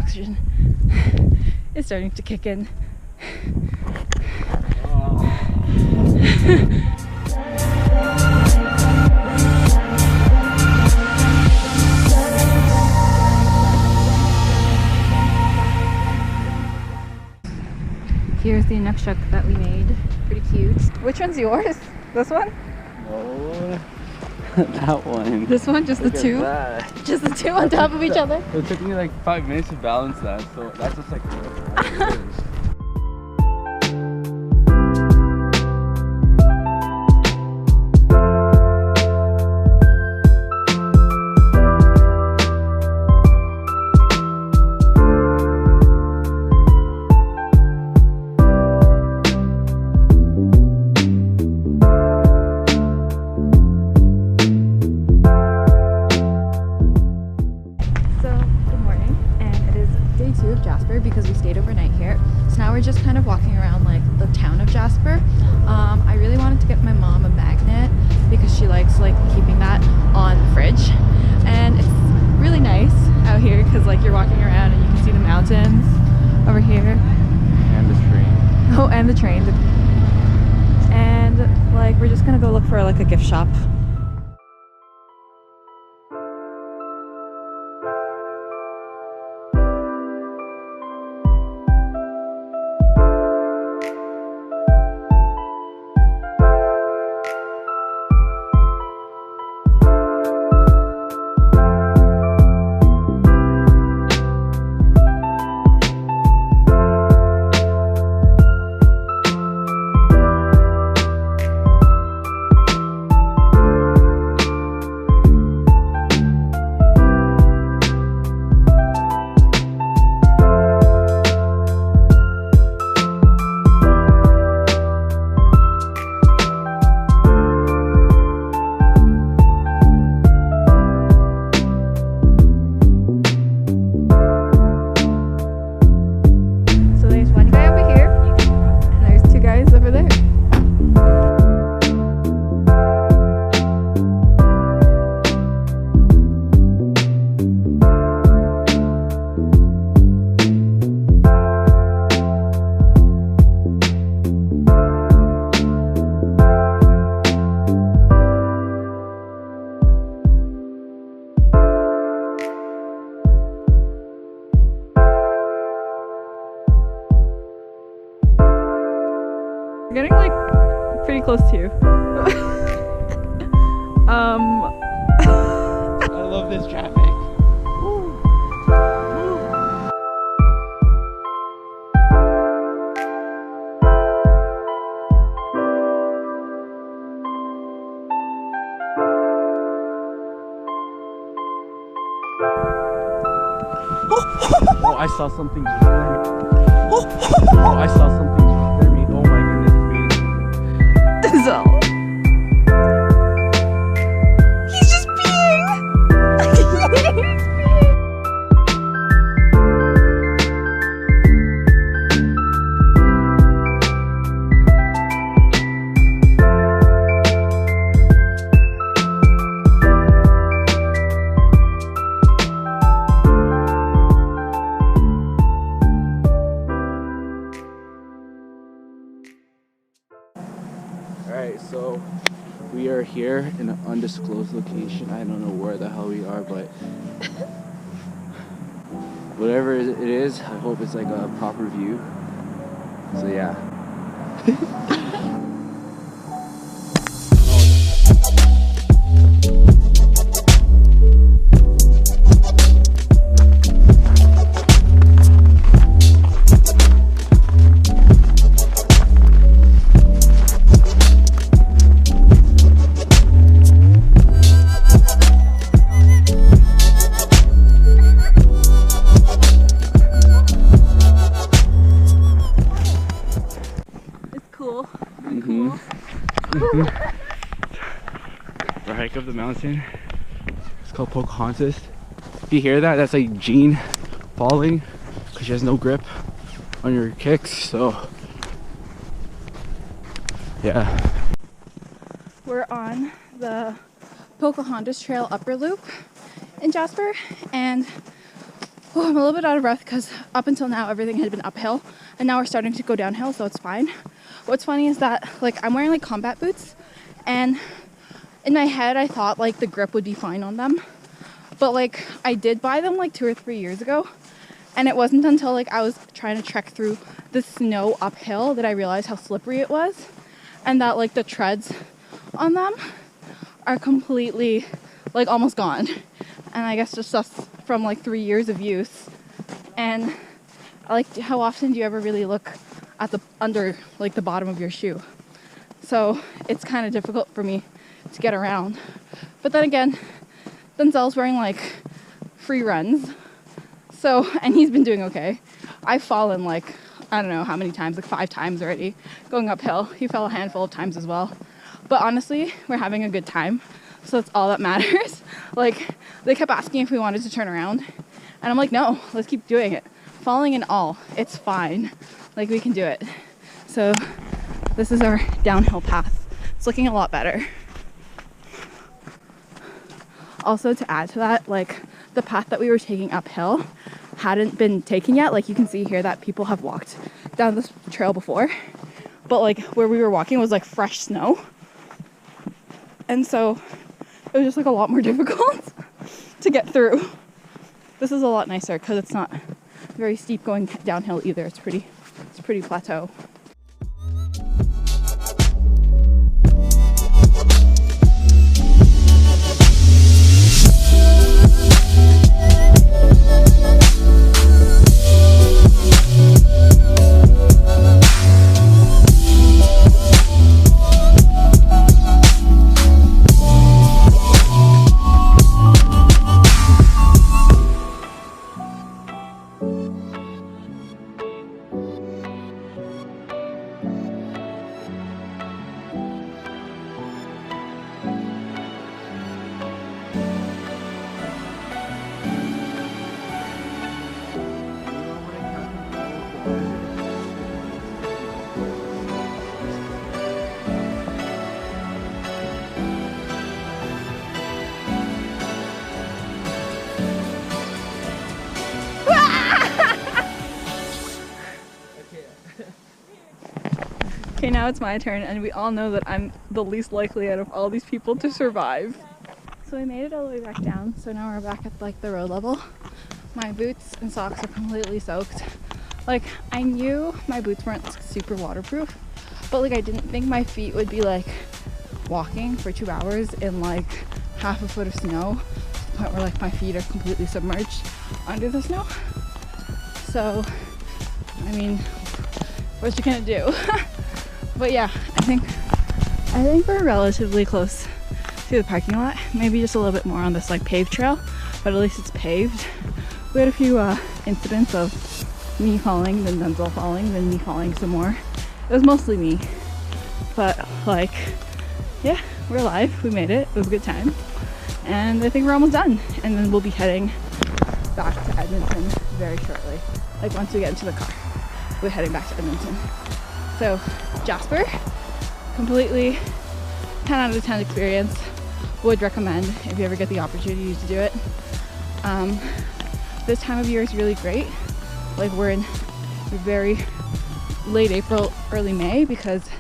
oxygen is starting to kick in. Here's the nukshuk that we made. Pretty cute. Which one's yours? This one? No. That one. This one? Just the two? Just the two on top of each other? It took me like 5 minutes to balance that, so that's just like Jasper because we stayed overnight here. So now we're just kind of walking around like the town of Jasper. I really wanted to get my mom a magnet because she likes like keeping that on the fridge, and it's really nice out here because like you're walking around and you can see the mountains over here and the train. Oh, and the train. And like we're just gonna go look for like a gift shop. We're getting like pretty close to you. I love this traffic. Oh, I saw something. Oh, I saw something. Oh my goodness. So he's just peeing. He's peeing. Alright, so we are here in an undisclosed location. I don't know where the hell we are, but whatever it is, I hope it's like a proper view. So yeah. The hike up the mountain. It's called Pocahontas. If you hear that, that's like Jean falling because she has no grip on your kicks. So yeah. We're on the Pocahontas Trail upper loop in Jasper, and Oh, I'm a little bit out of breath because up until now everything had been uphill, and now we're starting to go downhill, so it's fine. What's funny is that like I'm wearing like combat boots, and in my head I thought like the grip would be fine on them, but like I did buy them like 2 or 3 years ago, and it wasn't until like I was trying to trek through the snow uphill that I realized how slippery it was, and that like the treads on them are completely like almost gone, and I guess just from like 3 years of use. And like, how often do you ever really look at the under like the bottom of your shoe? So it's kind of difficult for me to get around. But then again, Denzel's wearing like free runs, so, and he's been doing okay. I've fallen like I don't know how many times, like 5 times already going uphill. He fell a handful of times as well, but honestly we're having a good time, so that's all that matters. Like, they kept asking if we wanted to turn around, and I'm like, no, let's keep doing it. Falling and all, it's fine. Like, we can do it. So this is our downhill path. It's looking a lot better. Also, to add to that, like, the path that we were taking uphill hadn't been taken yet. Like, you can see here that people have walked down this trail before, but like where we were walking was like fresh snow, and so it was just like a lot more difficult to get through. This is a lot nicer because it's not very steep going downhill either. It's pretty plateau. Okay, now it's my turn, and we all know that I'm the least likely out of all these people to survive. So we made it all the way back down, so now we're back at like the road level. My boots and socks are completely soaked. Like, I knew my boots weren't super waterproof, but like I didn't think my feet would be like walking for 2 hours in like half a foot of snow, to the point where like my feet are completely submerged under the snow. So, I mean, what you gonna do? But yeah, I think we're relatively close to the parking lot. Maybe just a little bit more on this like paved trail, but at least it's paved. We had a few incidents of me falling, then Denzel falling, then me falling some more. It was mostly me, but like, yeah, we're alive. We made it. It was a good time, and I think we're almost done. And then we'll be heading back to Edmonton very shortly. Like, once we get into the car, we're heading back to Edmonton. So Jasper, completely 10 out of 10 experience. Would recommend if you ever get the opportunity to do it. This time of year is really great. Like, we're in very late April, early May, because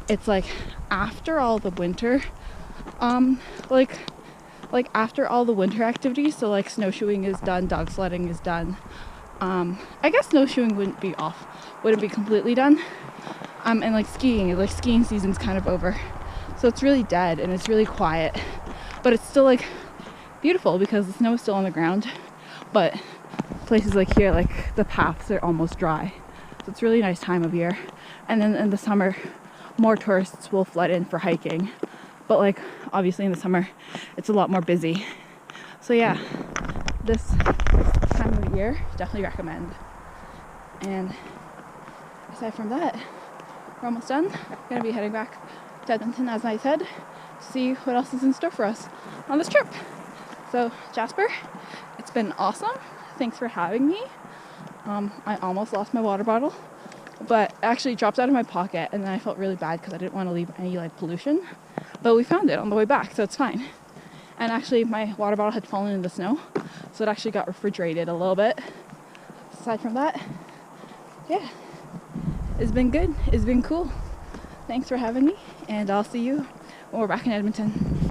it's like after all the winter, like after all the winter activities. So like snowshoeing is done, dog sledding is done. I guess snowshoeing wouldn't be completely done. And like skiing season's kind of over. So it's really dead and it's really quiet, but it's still like beautiful because the snow is still on the ground. But places like here, like the paths are almost dry. So it's a really nice time of year. And then in the summer, more tourists will flood in for hiking. But like, obviously in the summer, it's a lot more busy. So yeah, this time of year, definitely recommend. And aside from that, we're almost done. Gonna be heading back to Edmonton, as I said, to see what else is in store for us on this trip. So Jasper, it's been awesome. Thanks for having me. I almost lost my water bottle, but it actually dropped out of my pocket, and then I felt really bad because I didn't want to leave any like pollution. But we found it on the way back, so it's fine. And actually my water bottle had fallen in the snow, so it actually got refrigerated a little bit. Aside from that, yeah, it's been good. It's been cool. Thanks for having me, and I'll see you when we're back in Edmonton.